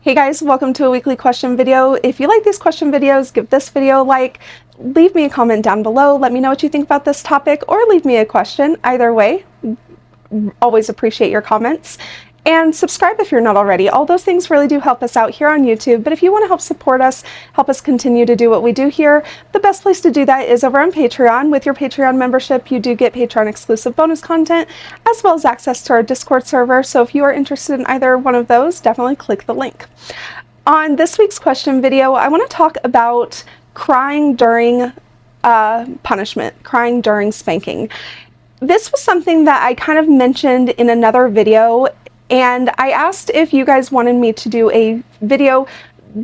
Hey guys, welcome to a weekly question video. If you like these question videos, give this video a like, leave me a comment down below, let me know what you think about this topic, or leave me a question. Either way, always appreciate your comments. And subscribe if you're not already. All those things really do help us out here on YouTube, but if you want to help support us, help us continue to do what we do here, the best place to do that is over on Patreon. With your Patreon membership, you do get Patreon exclusive bonus content, as well as access to our Discord server. So if you are interested in either one of those, definitely click the link. On this week's question video, I want to talk about crying during punishment, crying during spanking. This was something that I kind of mentioned in another video, and I asked if you guys wanted me to do a video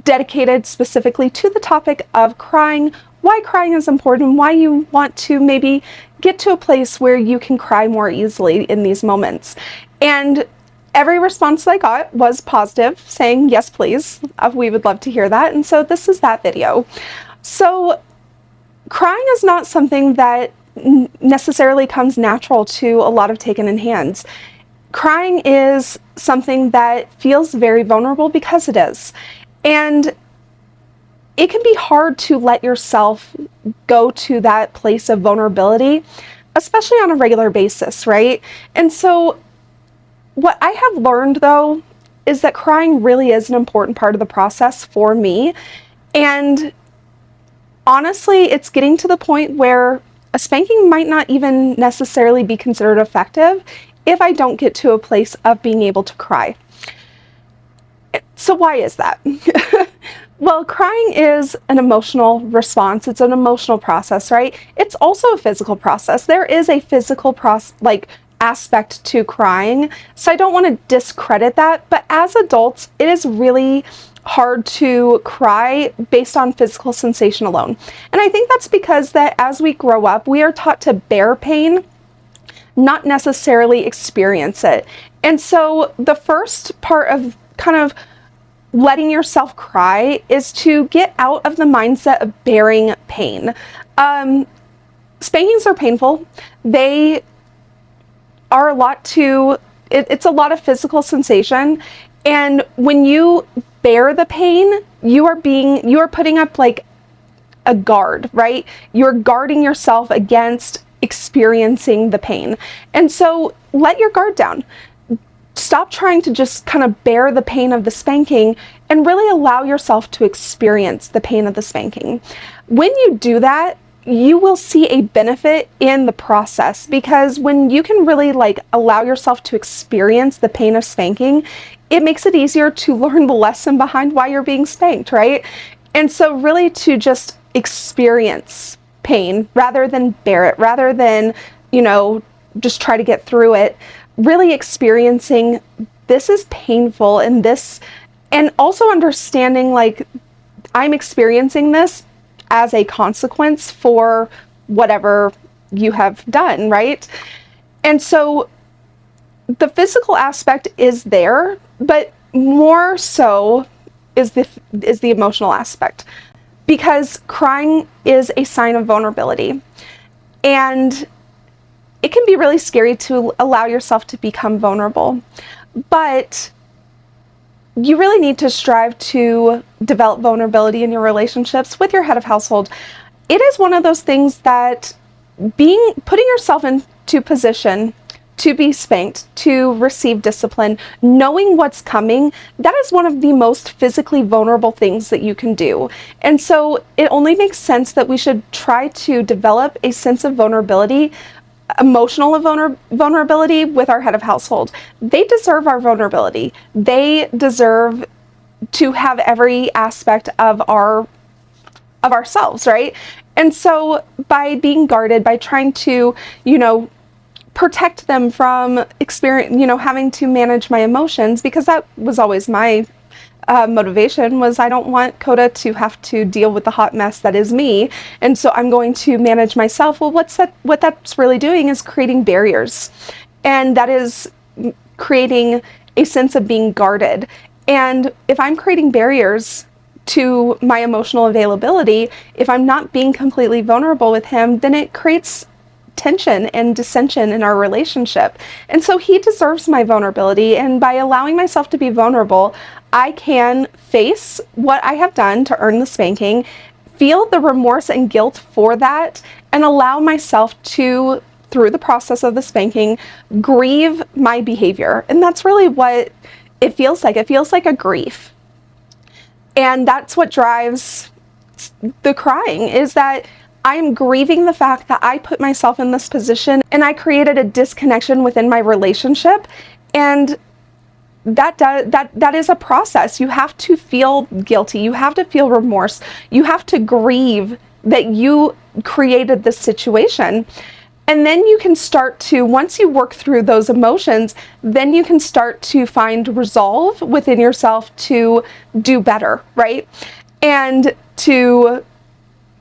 dedicated specifically to the topic of crying, why crying is important, why you want to maybe get to a place where you can cry more easily in these moments. And every response that I got was positive, saying, yes, please, we would love to hear that. And so this is that video. So crying is not something that necessarily comes natural to a lot of taken in hands. Crying is something that feels very vulnerable because it is. And it can be hard to let yourself go to that place of vulnerability, especially on a regular basis, right? And so what I have learned, though, is that crying really is an important part of the process for me. And honestly, it's getting to the point where a spanking might not even necessarily be considered effective if I don't get to a place of being able to cry. So why is that? Well, crying is an emotional response. It's an emotional process, right? It's also a physical process. There is a physical aspect to crying. So I don't want to discredit that, but as adults, it is really hard to cry based on physical sensation alone. And I think that's because that as we grow up, we are taught to bear pain, not necessarily experience it. And so the first part of kind of letting yourself cry is to get out of the mindset of bearing pain. Spankings are painful. They are it's a lot of physical sensation. And when you bear the pain, you are putting up like a guard, right? You're guarding yourself against experiencing the pain. And so let your guard down. Stop trying to just kind of bear the pain of the spanking and really allow yourself to experience the pain of the spanking. When you do that, you will see a benefit in the process, because when you can really allow yourself to experience the pain of spanking, it makes it easier to learn the lesson behind why you're being spanked, right? And so really to just experience pain rather than bear it, rather than, just try to get through it, really experiencing this is painful, and also understanding I'm experiencing this as a consequence for whatever you have done, right? And so the physical aspect is there, but more so is the emotional aspect, because crying is a sign of vulnerability, and it can be really scary to allow yourself to become vulnerable, but you really need to strive to develop vulnerability in your relationships with your head of household. It is one of those things that putting yourself into position to be spanked, to receive discipline, knowing what's coming, that is one of the most physically vulnerable things that you can do. And so it only makes sense that we should try to develop a sense of vulnerability, emotional vulnerability with our head of household. They deserve our vulnerability. They deserve to have every aspect of ourselves, right? And so by being guarded, by trying to, protect them from having to manage my emotions, because that was always my motivation, was I don't want Coda to have to deal with the hot mess that is me, and so I'm going to manage myself. Well, what that's really doing is creating barriers, and that is creating a sense of being guarded. And if I'm creating barriers to my emotional availability, if I'm not being completely vulnerable with him, then it creates tension and dissension in our relationship. And so he deserves my vulnerability. And by allowing myself to be vulnerable, I can face what I have done to earn the spanking, feel the remorse and guilt for that, and allow myself to, through the process of the spanking, grieve my behavior. And that's really what it feels like. It feels like a grief. And that's what drives the crying, is that I'm grieving the fact that I put myself in this position and I created a disconnection within my relationship. And that is a process. You have to feel guilty. You have to feel remorse. You have to grieve that you created this situation. And then you can start to, once you work through those emotions, then you can start to find resolve within yourself to do better, right? And to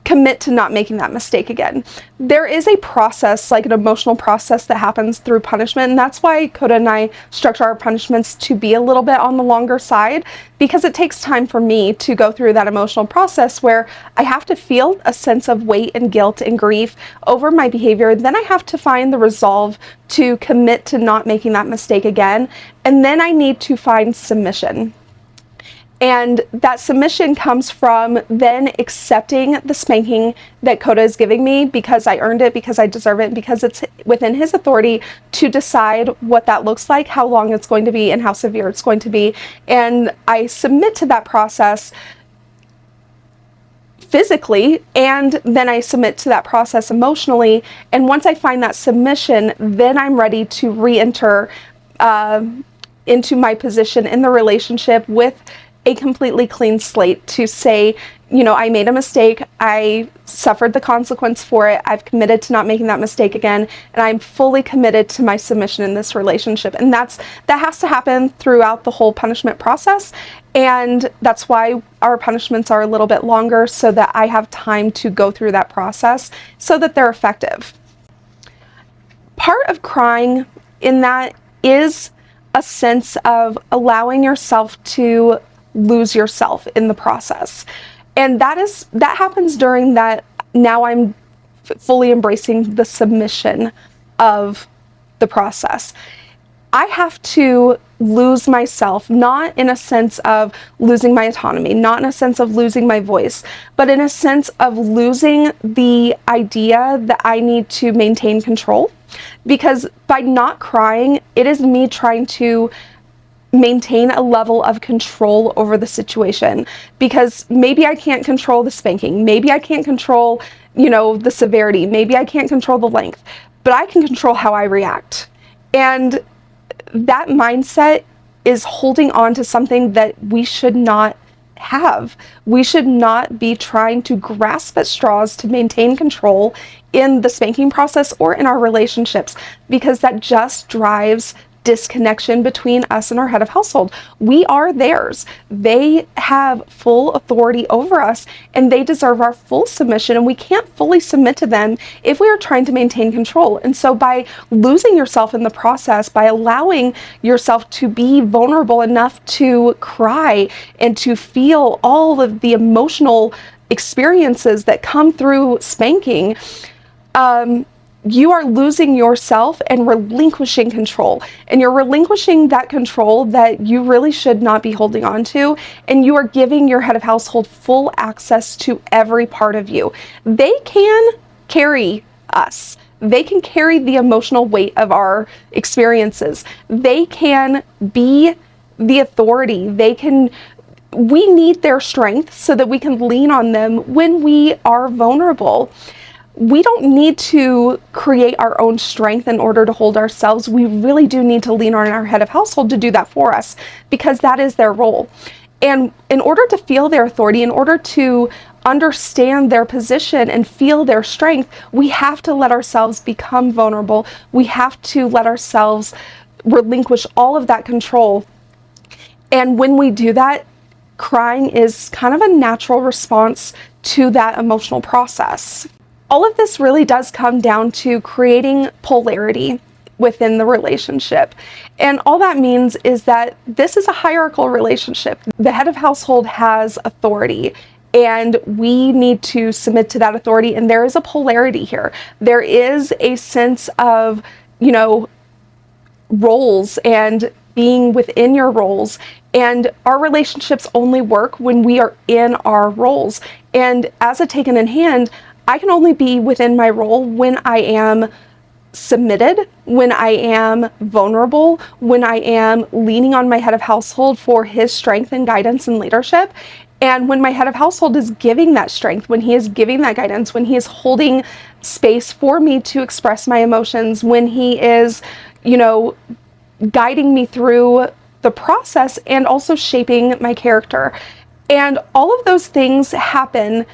commit to not making that mistake again. There is a process, like an emotional process, that happens through punishment, and that's why Coda and I structure our punishments to be a little bit on the longer side, because it takes time for me to go through that emotional process where I have to feel a sense of weight and guilt and grief over my behavior. Then I have to find the resolve to commit to not making that mistake again, and then I need to find submission. And that submission comes from then accepting the spanking that Coda is giving me because I earned it, because I deserve it, because it's within his authority to decide what that looks like, how long it's going to be, and how severe it's going to be. And I submit to that process physically, and then I submit to that process emotionally. And once I find that submission, then I'm ready to re-enter into my position in the relationship with a completely clean slate, to say, you know, I made a mistake, I suffered the consequence for it, I've committed to not making that mistake again, and I'm fully committed to my submission in this relationship. And that has to happen throughout the whole punishment process, and that's why our punishments are a little bit longer, so that I have time to go through that process so that they're effective. Part of crying in that is a sense of allowing yourself to lose yourself in the process. And that happens during that, now I'm fully embracing the submission of the process. I have to lose myself, not in a sense of losing my autonomy, not in a sense of losing my voice, but in a sense of losing the idea that I need to maintain control. Because by not crying, it is me trying to maintain a level of control over the situation, because maybe I can't control the spanking, maybe I can't control, you know, the severity, maybe I can't control the length, but I can control how I react. And that mindset is holding on to something that we should not have. We should not be trying to grasp at straws to maintain control in the spanking process or in our relationships, because that just drives disconnection between us and our head of household. We are theirs. They have full authority over us, and they deserve our full submission, and we can't fully submit to them if we are trying to maintain control. And so by losing yourself in the process, by allowing yourself to be vulnerable enough to cry and to feel all of the emotional experiences that come through spanking, you are losing yourself and relinquishing control. And you're relinquishing that control that you really should not be holding on to. And you are giving your head of household full access to every part of you. They can carry us. They can carry the emotional weight of our experiences. They can be the authority. We need their strength so that we can lean on them when we are vulnerable. We don't need to create our own strength in order to hold ourselves. We really do need to lean on our head of household to do that for us, because that is their role. And in order to feel their authority, in order to understand their position and feel their strength, we have to let ourselves become vulnerable. We have to let ourselves relinquish all of that control. And when we do that, crying is kind of a natural response to that emotional process. All of this really does come down to creating polarity within the relationship. And all that means is that this is a hierarchical relationship. The head of household has authority, and we need to submit to that authority. And there is a polarity here. There is a sense of, you know, roles and being within your roles, and our relationships only work when we are in our roles. And as a taken in hand, I can only be within my role when I am submitted, when I am vulnerable, when I am leaning on my head of household for his strength and guidance and leadership. And when my head of household is giving that strength, when he is giving that guidance, when he is holding space for me to express my emotions, when he is, you know, guiding me through the process and also shaping my character. And all of those things happen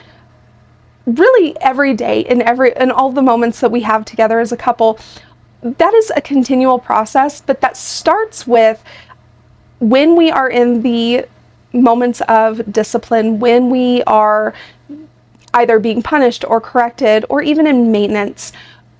really every day, in all the moments that we have together as a couple. That is a continual process, but that starts with when we are in the moments of discipline, when we are either being punished or corrected, or even in maintenance.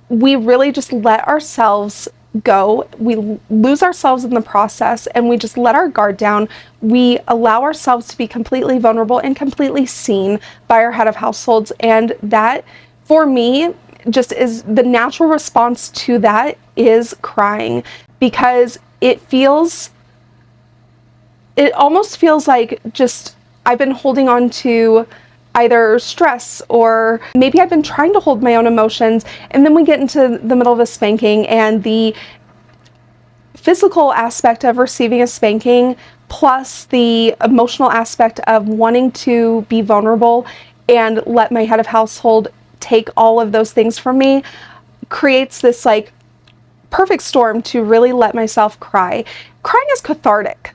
We really just let ourselves go. We lose ourselves in the process, and we just let our guard down. We allow ourselves to be completely vulnerable and completely seen by our head of households. And that, for me, just is the natural response to that is crying, because it almost feels like just I've been holding on to either stress, or maybe I've been trying to hold my own emotions, and then we get into the middle of a spanking, and the physical aspect of receiving a spanking plus the emotional aspect of wanting to be vulnerable and let my head of household take all of those things from me creates this like perfect storm to really let myself cry. Crying is cathartic.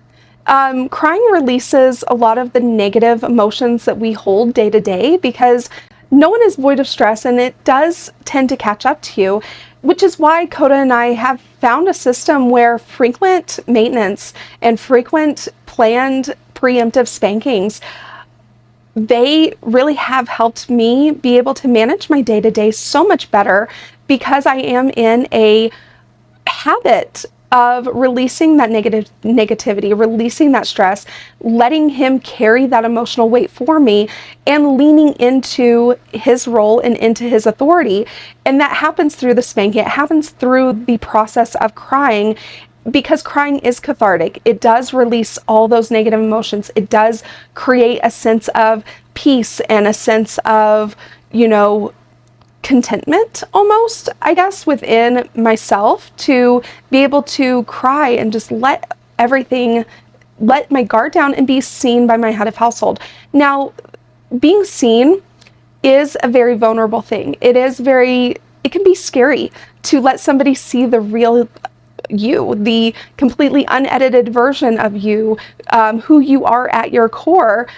Crying releases a lot of the negative emotions that we hold day to day, because no one is void of stress, and it does tend to catch up to you, which is why Coda and I have found a system where frequent maintenance and frequent planned preemptive spankings, they really have helped me be able to manage my day-to-day so much better, because I am in a habit of releasing that negativity, releasing that stress, letting him carry that emotional weight for me, and leaning into his role and into his authority. And that happens through the spanking. It happens through the process of crying, because crying is cathartic. It does release all those negative emotions. It does create a sense of peace and a sense of, you know, contentment almost, I guess, within myself, to be able to cry and just let my guard down and be seen by my head of household. Now, being seen is a very vulnerable thing. It can be scary to let somebody see the real you, the completely unedited version of you, who you are at your core.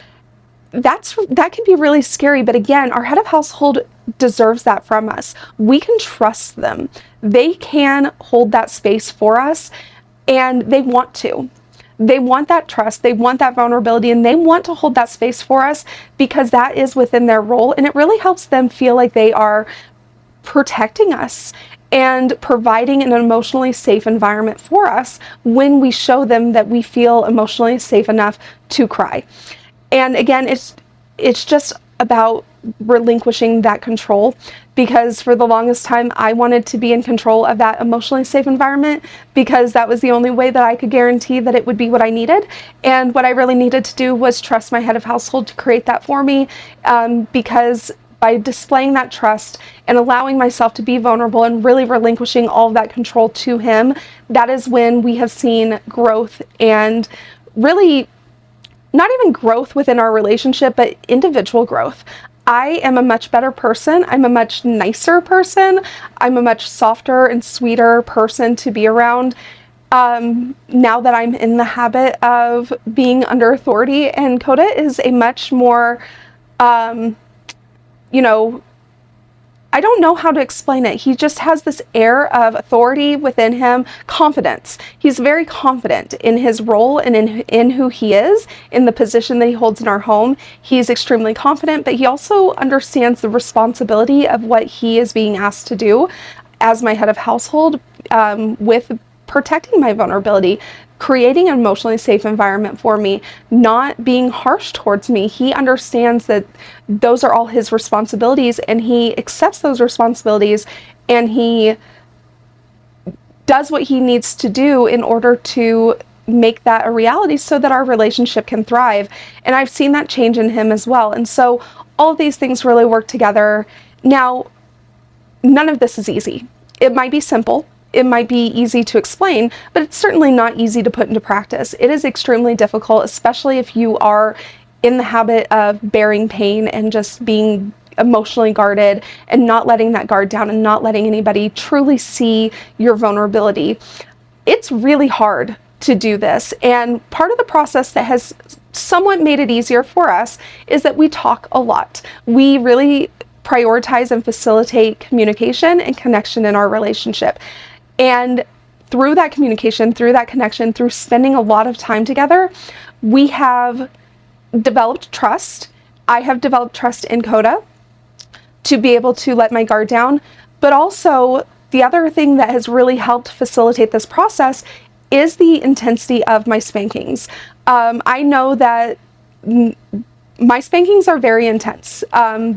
That can be really scary, but again, our head of household deserves that from us. We can trust them. They can hold that space for us, and they want to. They want that trust, they want that vulnerability, and they want to hold that space for us, because that is within their role, and it really helps them feel like they are protecting us and providing an emotionally safe environment for us when we show them that we feel emotionally safe enough to cry. And again, it's just about relinquishing that control, because for the longest time I wanted to be in control of that emotionally safe environment, because that was the only way that I could guarantee that it would be what I needed. And what I really needed to do was trust my head of household to create that for me, because by displaying that trust and allowing myself to be vulnerable and really relinquishing all of that control to him, that is when we have seen growth, and really not even growth within our relationship, but individual growth. I am a much better person. I'm a much nicer person. I'm a much softer and sweeter person to be around, now that I'm in the habit of being under authority. And Coda is a much more, you know, I don't know how to explain it. He just has this air of authority within him, confidence. He's very confident in his role and in who he is, in the position that he holds in our home. He's extremely confident, but he also understands the responsibility of what he is being asked to do as my head of household, with protecting my vulnerability, creating an emotionally safe environment for me, not being harsh towards me. He understands that those are all his responsibilities, and he accepts those responsibilities, and he does what he needs to do in order to make that a reality so that our relationship can thrive. And I've seen that change in him as well. And so all of these things really work together. Now, none of this is easy. It might be simple, it might be easy to explain, but it's certainly not easy to put into practice. It is extremely difficult, especially if you are in the habit of bearing pain and just being emotionally guarded and not letting that guard down and not letting anybody truly see your vulnerability. It's really hard to do this, and part of the process that has somewhat made it easier for us is that we talk a lot. We really prioritize and facilitate communication and connection in our relationship. And through that communication, through that connection, through spending a lot of time together, we have developed trust. I have developed trust in Coda to be able to let my guard down. But also, the other thing that has really helped facilitate this process is the intensity of my spankings. I know that my spankings are very intense.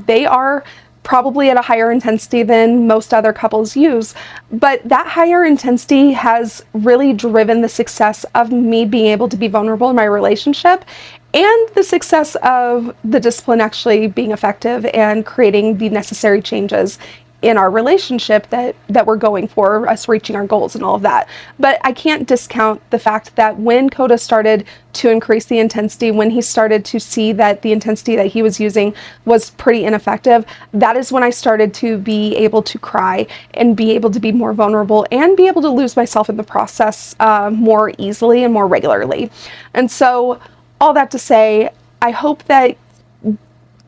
They are probably at a higher intensity than most other couples use, but that higher intensity has really driven the success of me being able to be vulnerable in my relationship, and the success of the discipline actually being effective and creating the necessary changes in our relationship that we're going for, us reaching our goals and all of that. But I can't discount the fact that when Coda started to increase the intensity, when he started to see that the intensity that he was using was pretty ineffective, that is when I started to be able to cry and be able to be more vulnerable and be able to lose myself in the process more easily and more regularly. And so all that to say, I hope that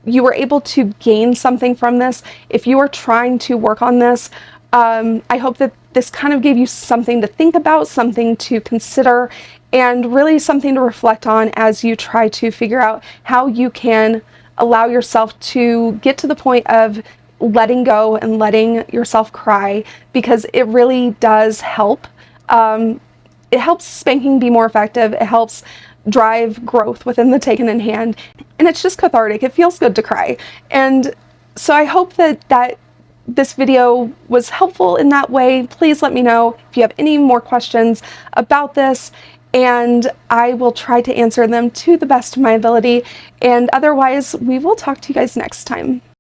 you were able to gain something from this. If you are trying to work on this, I hope that this kind of gave you something to think about, something to consider, and really something to reflect on as you try to figure out how you can allow yourself to get to the point of letting go and letting yourself cry, because it really does help. It helps spanking be more effective. It helps drive growth within the taken in hand, and it's just cathartic. It feels good to cry. And so I hope that this video was helpful in that way. Please let me know if you have any more questions about this, and I will try to answer them to the best of my ability. And otherwise, we will talk to you guys next time.